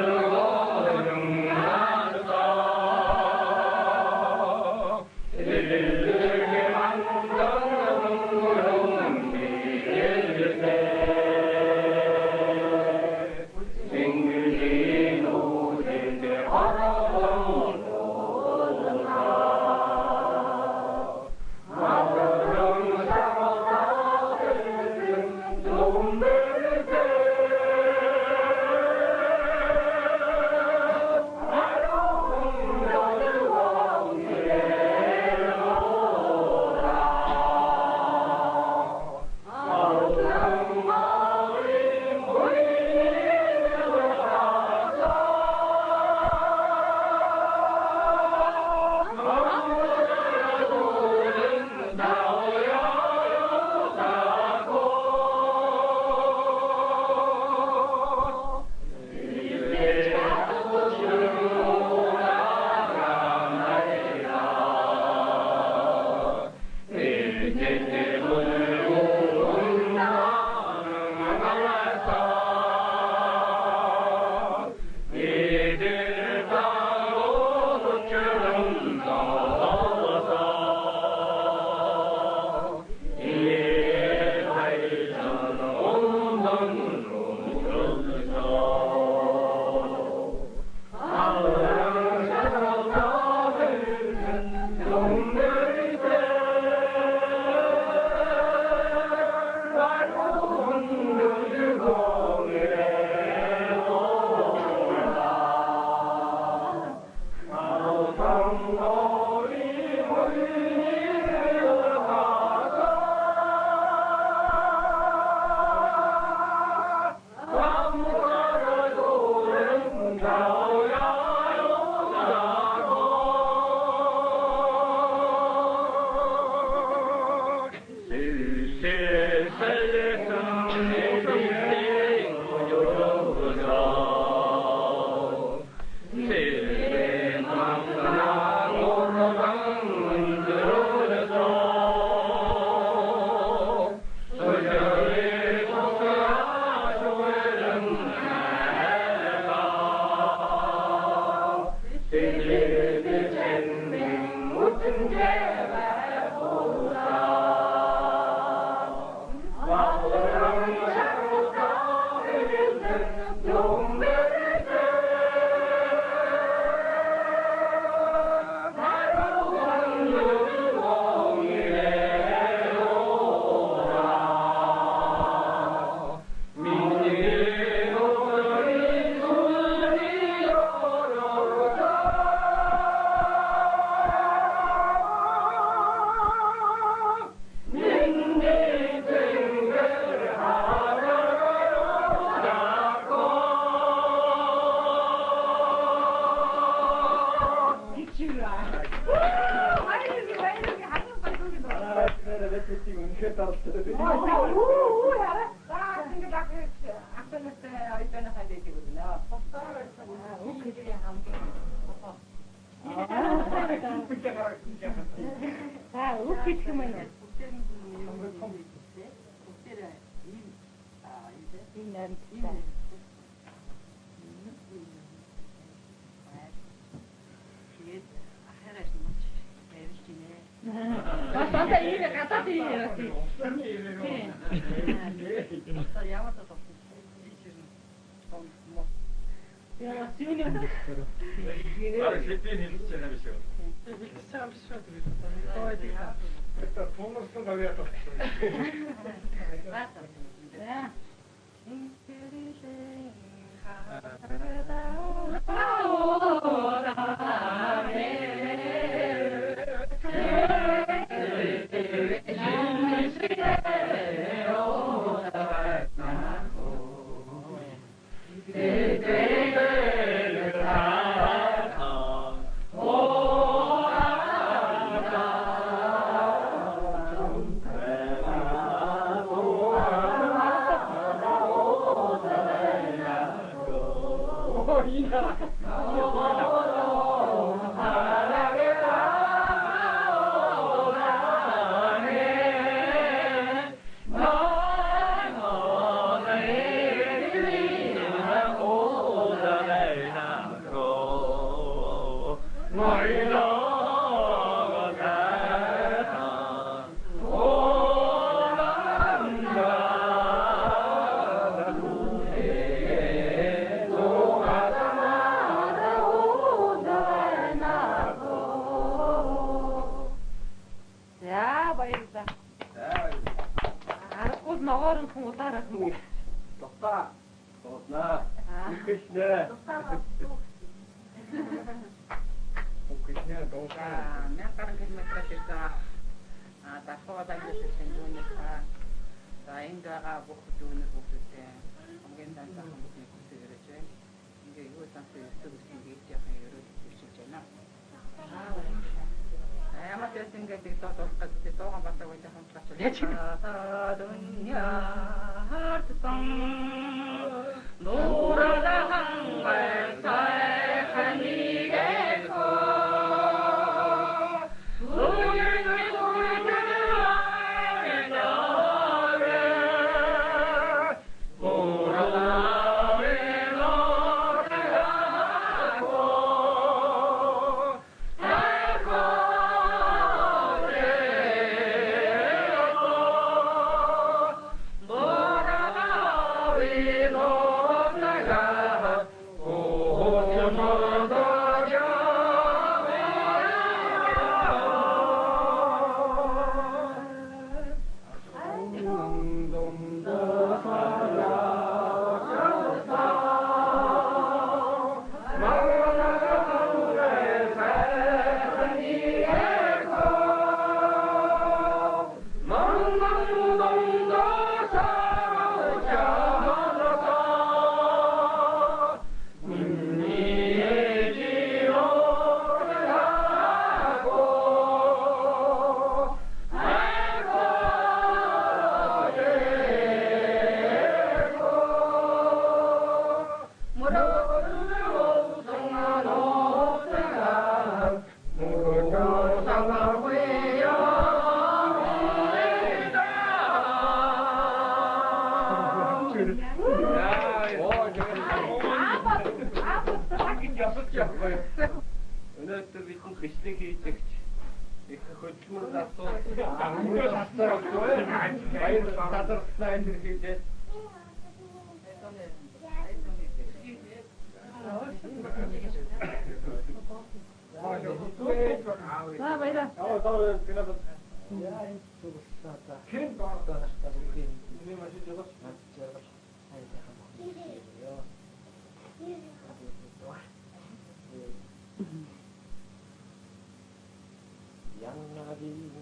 Yarabbim,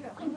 Thank you.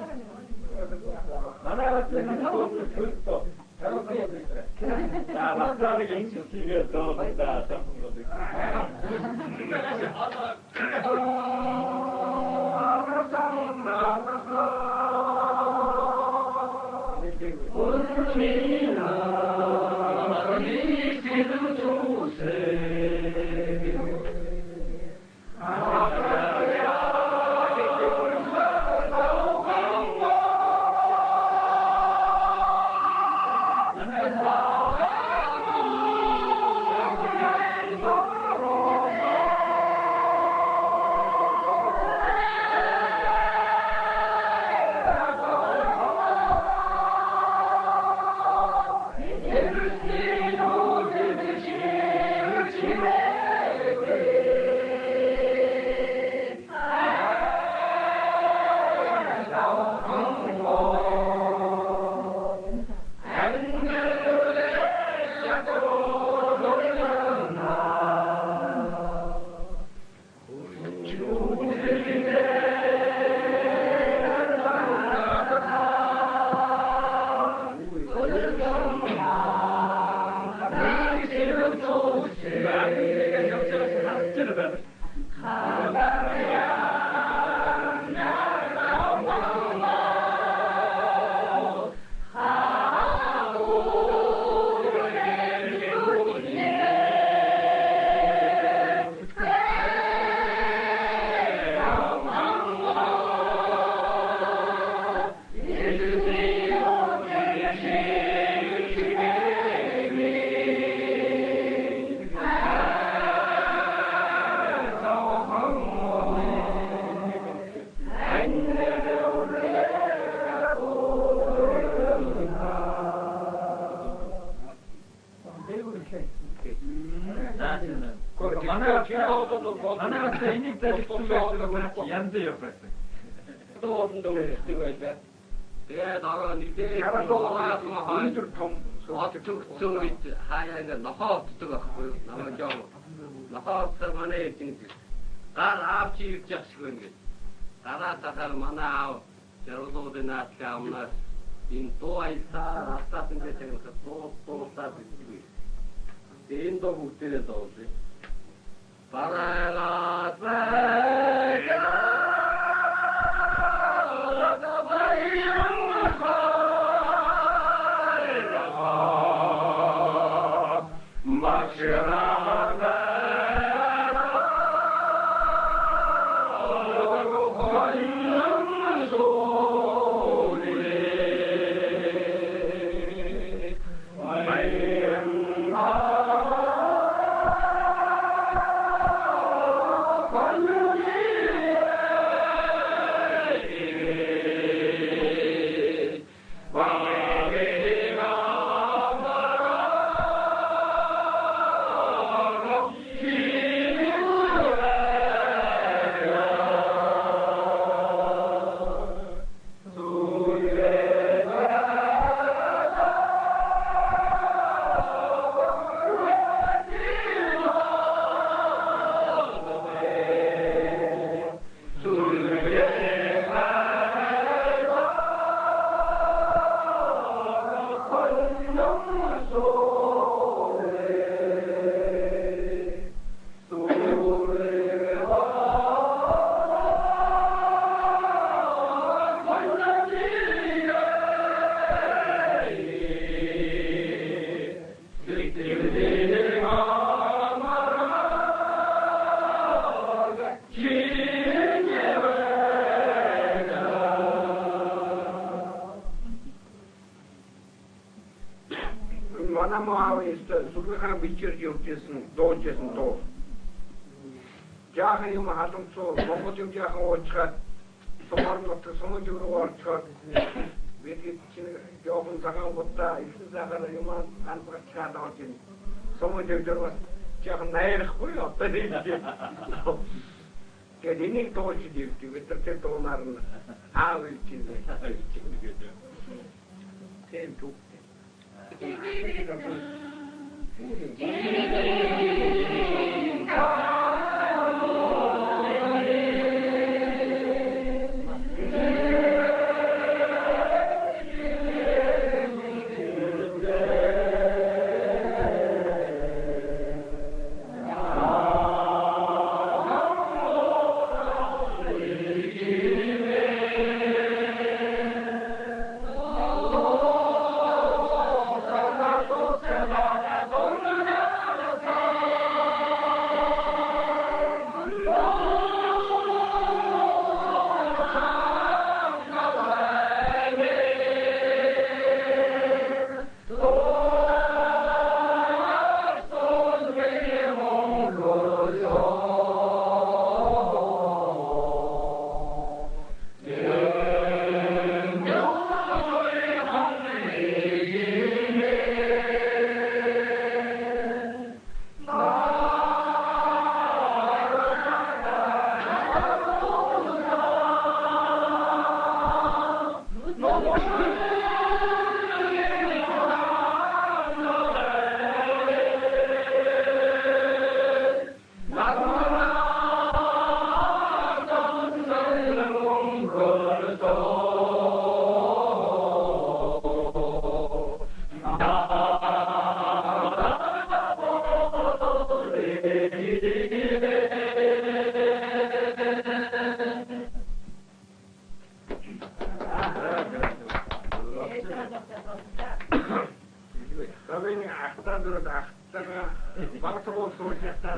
Tapi akta dulu akta bang terus kita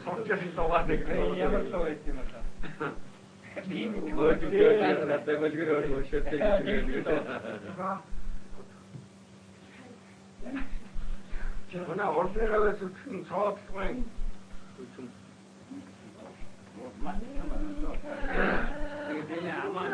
sosial doa deh. Iya betul itu mata. Ini juga ada juga gitu. Karena orang kalau susun saat main susun. Ini aman.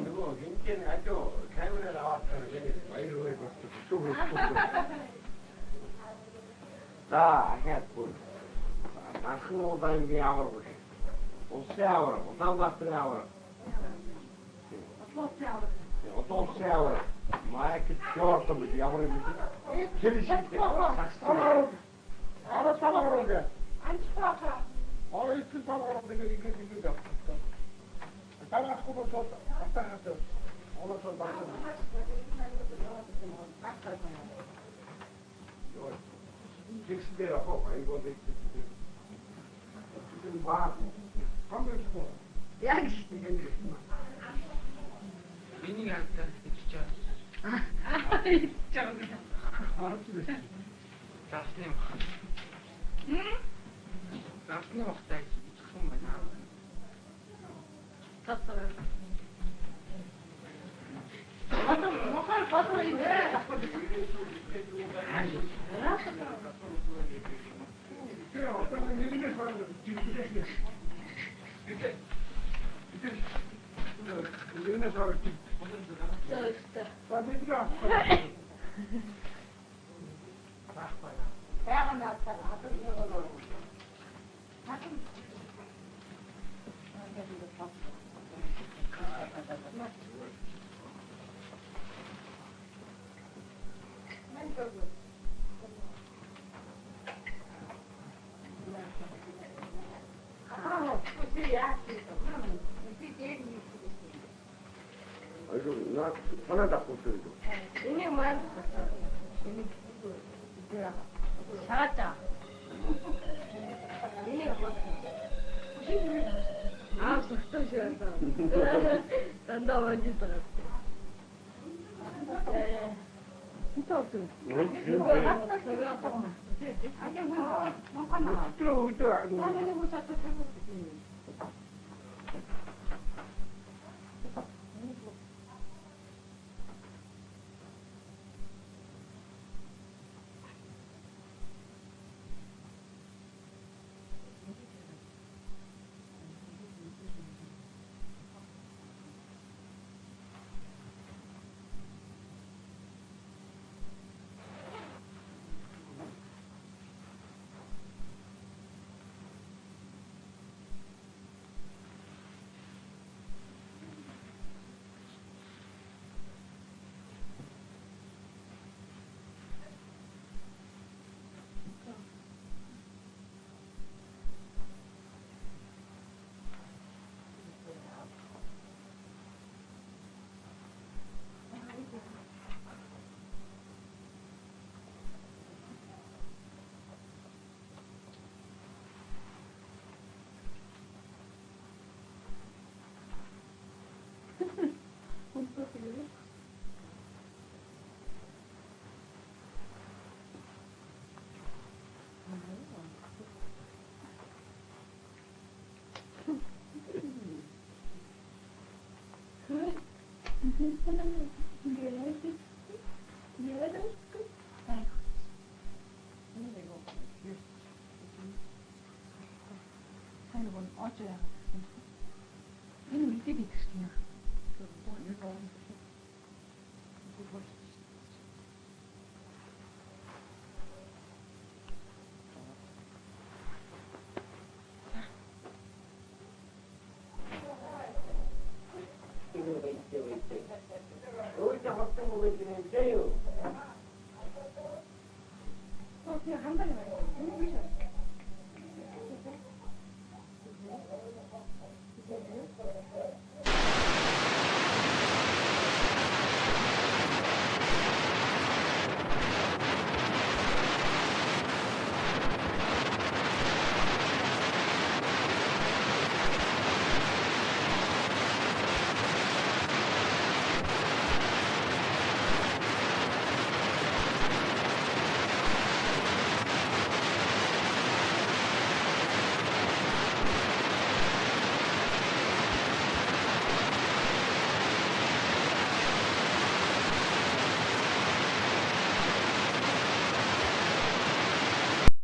누구 김치는 아주 카메라 나왔다는 게 와이르에 자, 했고. 나큰 오다는 게 아우르고. 옷세 아우르. 옷당 같은 아우르. 옷세 아우르. 마이크 껴서 뭐지 아우르 뭐지? 제일 쉽게. 알았다 그러는데. 안 치다가. 그 사람들 이거. 따라하고 또 왔다 갔다. 오늘 또 맞아. 잭스대라고 이거 돼. 지금 봐. 한번 줘. 야기. 미니가 있다. 진짜. 진짜. 자스님. 자스님 먹다. 정말. 탔어요. 먹을 것도 있네. 아이고, 나 하나도 안 꽂혀있어. 이게 뭐야? 작았다. 이게 뭐야? 아, 또 싫었어. 난다 완전 싫었어. 진짜 없어. 한 번에 말해.